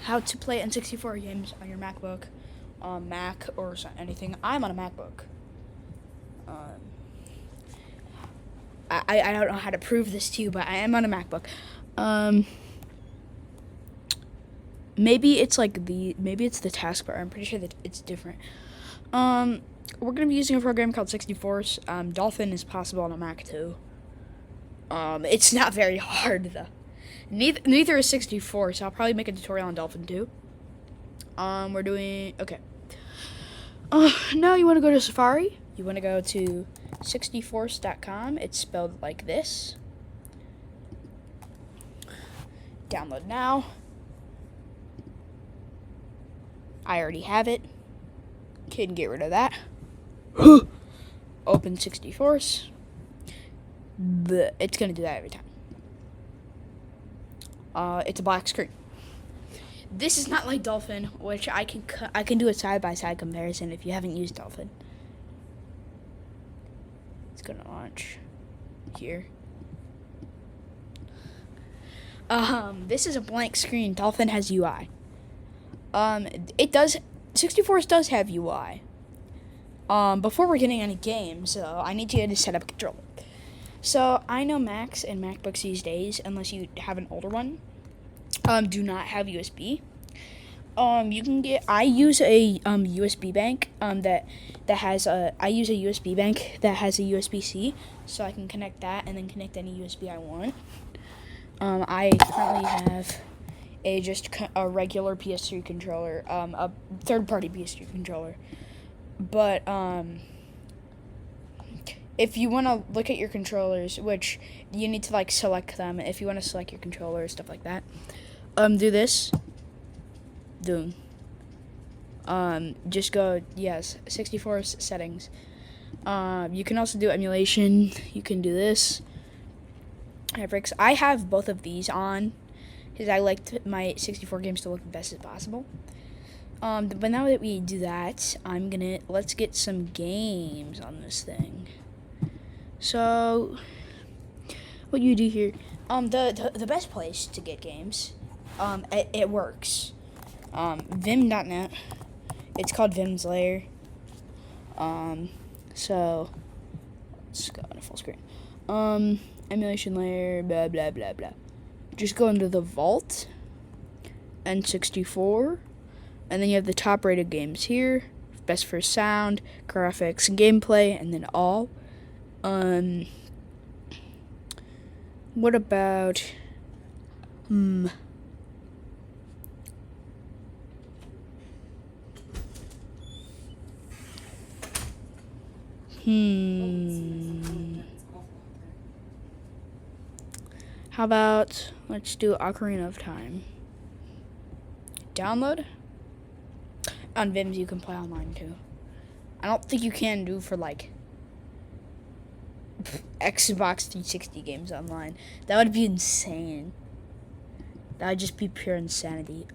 how to play N64 games on your MacBook, Mac, or anything. I'm on a MacBook. Um, I don't know how to prove this to you, but I am on a MacBook. Maybe it's the taskbar. I'm pretty sure that it's different. We're gonna be using a program called SixtyForce. Dolphin is possible on a Mac too. It's not very hard though. Neither is 64, so I'll probably make a tutorial on Dolphin too. We're doing okay. Now you want to go to Safari. You want to go to 60force.com. It's spelled like this. Download now. I already have it. Can get rid of that. Open 60force. It's gonna do that every time. It's a black screen. This is not like Dolphin, which I can do a side-by-side comparison if you haven't used Dolphin. It's gonna launch here. This is a blank screen. Dolphin has UI. 60force does have UI. Before we're getting any games, I need you to set up a controller. So I know Macs and MacBooks these days, unless you have an older one, do not have USB. I use a USB bank that has a USB-C, so I can connect that and then connect any USB I want. I currently have a regular PS3 controller, a third-party PS3 controller, but if you want to look at your controllers, which you need to select them, if you want to select your controller, stuff like that, do this. Just go, 64 settings. You can also do emulation. You can do this. Graphics. I have both of these on because I like my 64 games to look the best as possible. But now that we do that, let's get some games on this thing. So, what you do here, the best place to get games, it works. Vim.net. It's called Vim's Lair. So let's go on a full screen. Emulation layer, blah blah blah blah. Just go into the vault, N64, and then you have the top rated games here. Best for sound, graphics, gameplay, and then all. What about How about let's do Ocarina of Time. Download. On Vims you can play online too. I don't think you can do for Xbox 360 games online. That would be insane. That would just be pure insanity.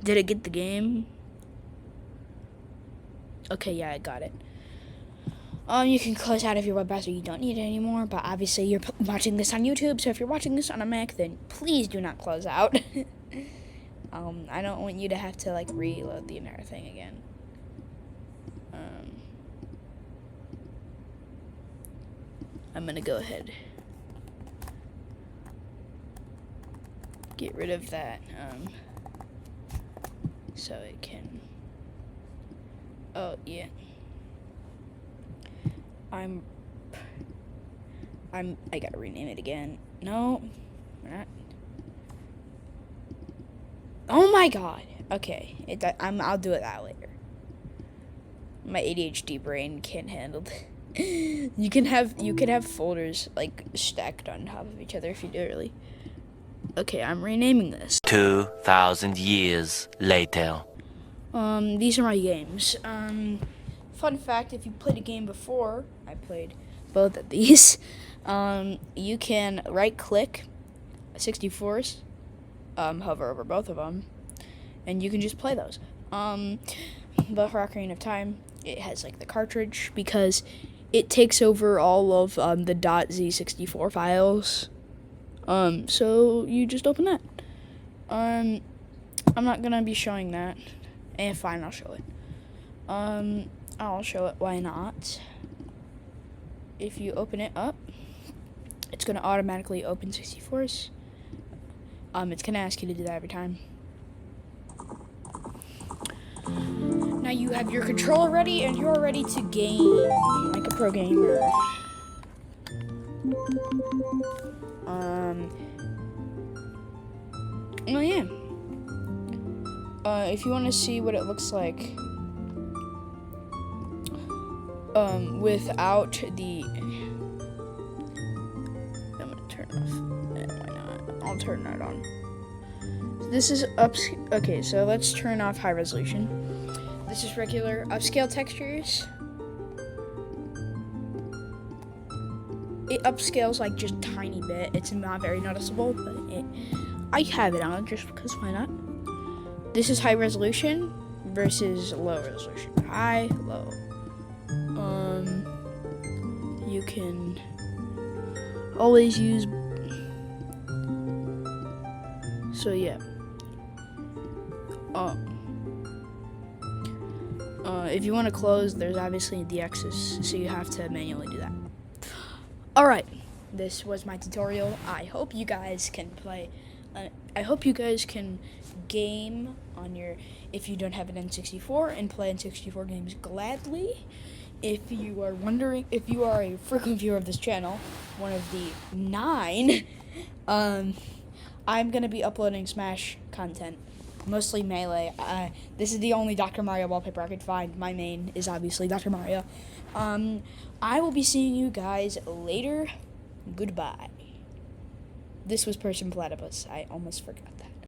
Did it get the game? Okay, yeah, I got it. You can close out of your web browser. You don't need it anymore, but obviously you're watching this on YouTube, so if you're watching this on a Mac, then please do not close out. I don't want you to have to reload the entire thing again. I'm gonna go ahead. Get rid of that, so it can, yeah. I gotta rename it again. No, we're not. Oh my god. Okay, I'll do it that later. My ADHD brain can't handle it. You can have folders stacked on top of each other if you do it early. Okay, I'm renaming this. 2,000 years later. These are my games. Fun fact, if you played a game before, I played both of these, you can right-click 60force, hover over both of them, and you can just play those. But for Ocarina of Time, it has the cartridge because it takes over all of the .z64 files. So you just open that. I'm not gonna be showing that. Fine, I'll show it. I'll show it. Why not? If you open it up, it's gonna automatically open SixtyForce. It's gonna ask you to do that every time. Now you have your controller ready, and you're ready to game like a pro gamer. Oh yeah. If you want to see what it looks like, without the, I'm gonna turn it off. Why not? I'll turn that on. This is okay, so let's turn off high resolution. This is regular upscale textures. It upscales like just a tiny bit. It's not very noticeable, but I have it on just because why not? This is high resolution versus low resolution. High, low. You can always use. So yeah. If you want to close, there's obviously the X's, so you have to manually do that. Alright, this was my tutorial. I hope you guys can play, I hope you guys can game on your, if you don't have an N64, and play N64 games gladly. If you are wondering, if you are a frequent viewer of this channel, one of the 9, I'm going to be uploading Smash content. Mostly Melee. This is the only Dr. Mario wallpaper I could find. My main is obviously Dr. Mario. I will be seeing you guys later. Goodbye. This was Person Platypus. I almost forgot that.